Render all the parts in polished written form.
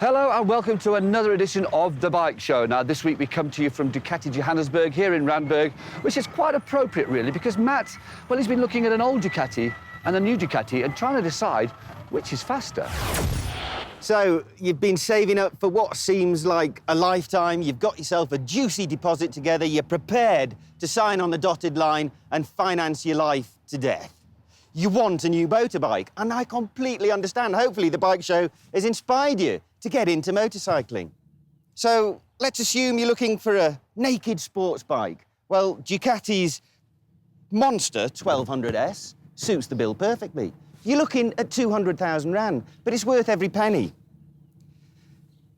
Hello and welcome to another edition of The Bike Show. Now, this week we come to you from Ducati Johannesburg here in Randburg, which is quite appropriate, really, because Matt, well, he's been looking at an old Ducati and a new Ducati and trying to decide which is faster. So, you've been saving up for what seems like a lifetime, you've got yourself a juicy deposit together, you're prepared to sign on the dotted line and finance your life to death. You want a new motorbike, and I completely understand. Hopefully the Bike Show has inspired you to get into motorcycling. So, let's assume you're looking for a naked sports bike. Well, Ducati's Monster 1200S suits the bill perfectly. You're looking at 200,000 Rand, but it's worth every penny.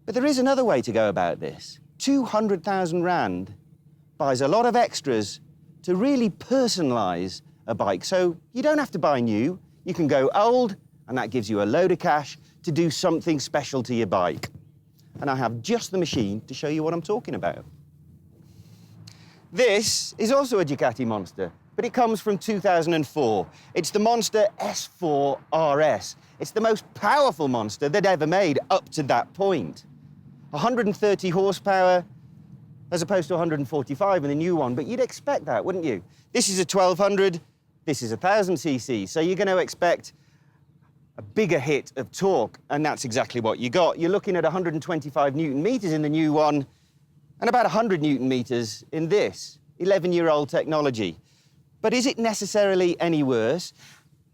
But there is another way to go about this. 200,000 Rand buys a lot of extras to really personalise a bike. So you don't have to buy new, you can go old, and that gives you a load of cash to do something special to your bike. And I have just the machine to show you what I'm talking about. This is also a Ducati Monster, but it comes from 2004. It's the Monster S4 RS. It's the most powerful Monster they'd ever made up to that point. 130 horsepower, as opposed to 145 in the new one, but you'd expect that, wouldn't you? This is a 1200, this is a 1000 cc, so you're going to expect a bigger hit of torque, and that's exactly what you got. You're looking at 125 Newton meters in the new one, and about 100 Newton meters in this 11-year-old technology. But is it necessarily any worse?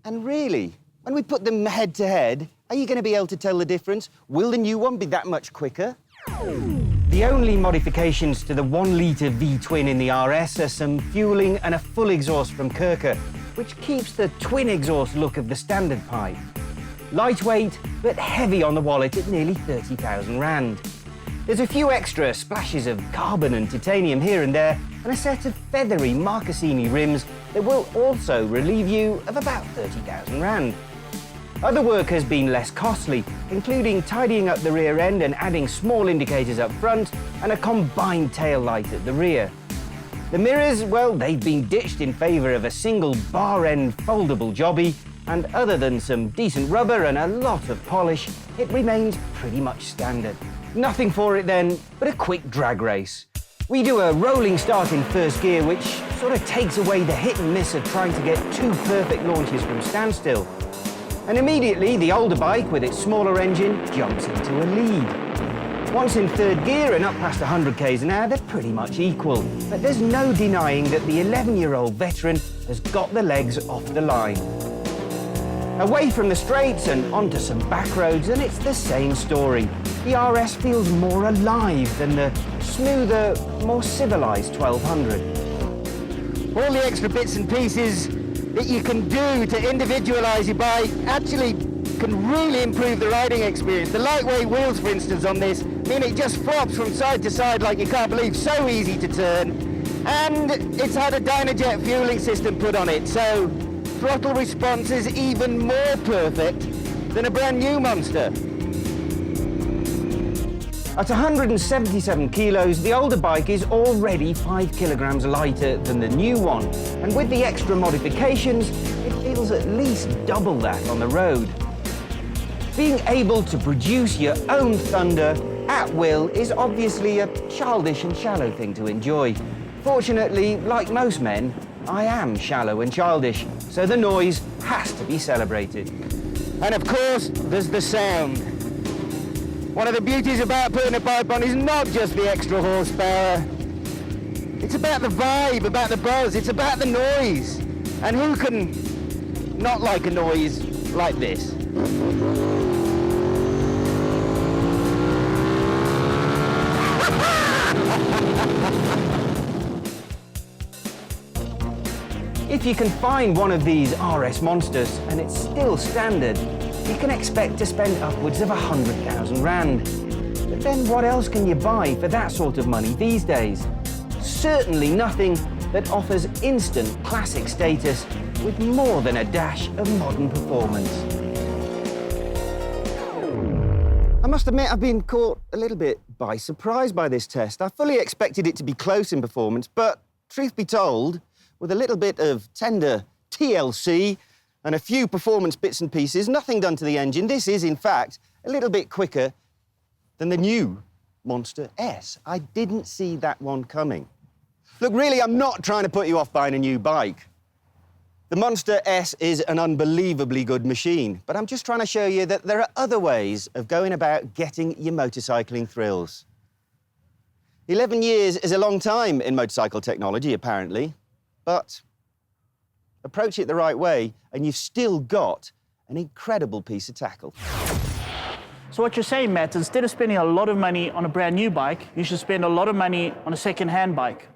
And really, when we put them head to head, are you going to be able to tell the difference? Will the new one be that much quicker? The only modifications to the 1-litre V-twin in the RS are some fueling and a full exhaust from Kirker, which keeps the twin exhaust look of the standard pipe. Lightweight, but heavy on the wallet at nearly 30,000 Rand. There's a few extra splashes of carbon and titanium here and there, and a set of feathery Marchesini rims that will also relieve you of about 30,000 Rand. Other work has been less costly, including tidying up the rear end and adding small indicators up front and a combined tail light at the rear. The mirrors, well, they've been ditched in favour of a single bar-end foldable jobby, and other than some decent rubber and a lot of polish, it remains pretty much standard. Nothing for it then, but a quick drag race. We do a rolling start in first gear, which sort of takes away the hit and miss of trying to get two perfect launches from standstill. And immediately, the older bike with its smaller engine jumps into a lead. Once in third gear and up past 100 k's an hour, they're pretty much equal. But there's no denying that the 11-year-old veteran has got the legs off the line. Away from the straights and onto some back roads, and it's the same story. The RS feels more alive than the smoother, more civilised 1200. All the extra bits and pieces that you can do to individualise your bike actually can really improve the riding experience. The lightweight wheels, for instance, on this mean it just flops from side to side like you can't believe, so easy to turn. And it's had a Dynajet fueling system put on it, so throttle response is even more perfect than a brand new Monster. At 177 kilos, the older bike is already 5 kilograms lighter than the new one. And with the extra modifications, it feels at least double that on the road. Being able to produce your own thunder at will is obviously a childish and shallow thing to enjoy. Fortunately, like most men, I am shallow and childish, so the noise has to be celebrated. And of course, there's the sound. One of the beauties about putting a bike on is not just the extra horsepower. It's about the vibe, about the buzz, it's about the noise. And who can not like a noise like this? If you can find one of these RS Monsters and it's still standard, you can expect to spend upwards of 100,000 Rand. But then what else can you buy for that sort of money these days? Certainly nothing that offers instant classic status with more than a dash of modern performance. I must admit I've been caught a little bit by surprise by this test. I fully expected it to be close in performance, but truth be told, with a little bit of tender TLC and a few performance bits and pieces, nothing done to the engine, this is, in fact, a little bit quicker than the new Monster S. I didn't see that one coming. Look, really, I'm not trying to put you off buying a new bike. The Monster S is an unbelievably good machine, but I'm just trying to show you that there are other ways of going about getting your motorcycling thrills. 11 years is a long time in motorcycle technology, apparently, but approach it the right way and you've still got an incredible piece of tackle. So what you're saying, Matt, is instead of spending a lot of money on a brand new bike, you should spend a lot of money on a second-hand bike.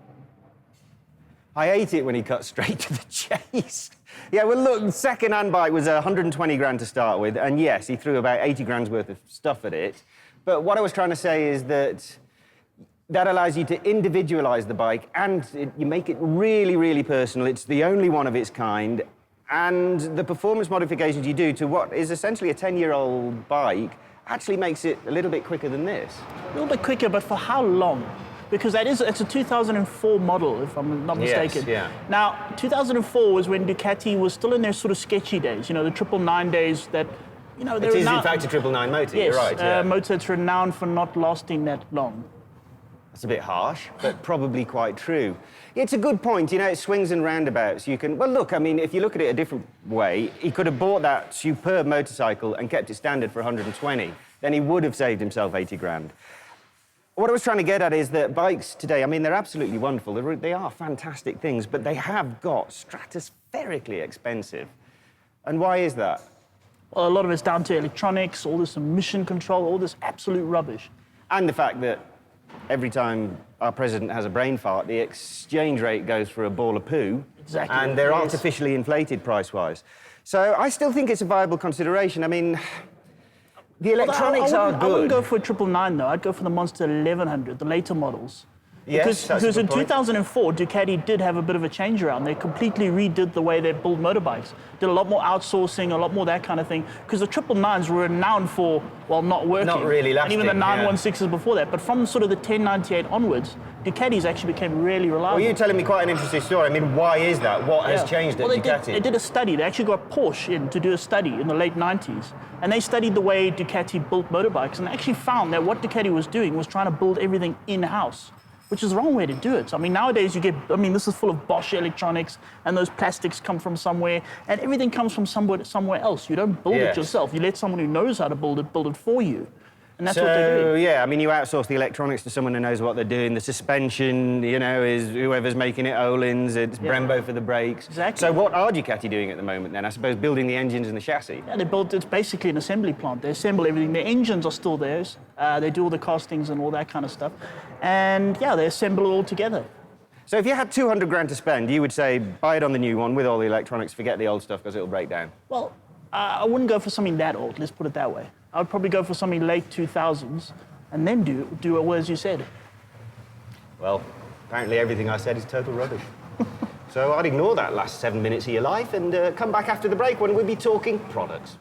I hate it when he cuts straight to the chase. Yeah, well, look, the second-hand bike was 120 grand to start with, and yes, he threw about 80 grand's worth of stuff at it. But what I was trying to say is that that allows you to individualize the bike, and you make it really, really personal. It's the only one of its kind, and the performance modifications you do to what is essentially a 10-year-old bike actually makes it a little bit quicker than this. A little bit quicker, but for how long? Because it's a 2004 model, if I'm not mistaken. Yes, yeah. Now, 2004 was when Ducati was still in their sort of sketchy days, you know, the 999 days that, you know, they were It is, in fact, a 999 motor, yes, you're right, yeah. motor that's renowned for not lasting that long. That's a bit harsh, but probably quite true. It's a good point, you know, it swings and roundabouts. You can, well, look, I mean, if you look at it a different way, he could have bought that superb motorcycle and kept it standard for 120. Then he would have saved himself 80 grand. What I was trying to get at is that bikes today, I mean, they're absolutely wonderful. They are fantastic things, but they have got stratospherically expensive. And why is that? Well, a lot of it's down to electronics, all this emission control, all this absolute rubbish. And the fact that every time our president has a brain fart, the exchange rate goes for a ball of poo. Exactly. And they're Yes. artificially inflated price-wise. So I still think it's a viable consideration. I mean, the electronics are good. I wouldn't go for a 999 though. I'd go for the Monster 1100, the later models. Yes, that's a because good in point. 2004, Ducati did have a bit of a change around. They completely redid the way they build motorbikes. Did a lot more outsourcing, a lot more that kind of thing. Because the 999s were renowned for, well, not working. Not really lasting, and even the yeah. 916s before that. But from sort of the 1098 onwards, Ducatis actually became really reliable. Well, you're telling me quite an interesting story. I mean, why is that? What has changed at well, Ducati? They did a study. They actually got Porsche in to do a study in the late 90s. And they studied the way Ducati built motorbikes and actually found that what Ducati was doing was trying to build everything in-house, which is the wrong way to do it. I mean, nowadays this is full of Bosch electronics and those plastics come from somewhere and everything comes from somewhere else. You don't build it yourself. You let someone who knows how to build it for you. And that's what they're doing. Yeah, I mean, you outsource the electronics to someone who knows what they're doing. The suspension, you know, is whoever's making it, Öhlins, it's Brembo for the brakes. Exactly. So what are Ducati doing at the moment then? I suppose building the engines and the chassis? Yeah, it's basically an assembly plant. They assemble everything. Their engines are still theirs. They do all the castings and all that kind of stuff. And yeah, they assemble it all together. So if you had 200 grand to spend, you would say, buy it on the new one with all the electronics, forget the old stuff because it'll break down. Well, I wouldn't go for something that old, let's put it that way. I would probably go for something late 2000s and then do it as you said. Well, apparently everything I said is total rubbish. So I'd ignore that last 7 minutes of your life and come back after the break when we'll be talking products.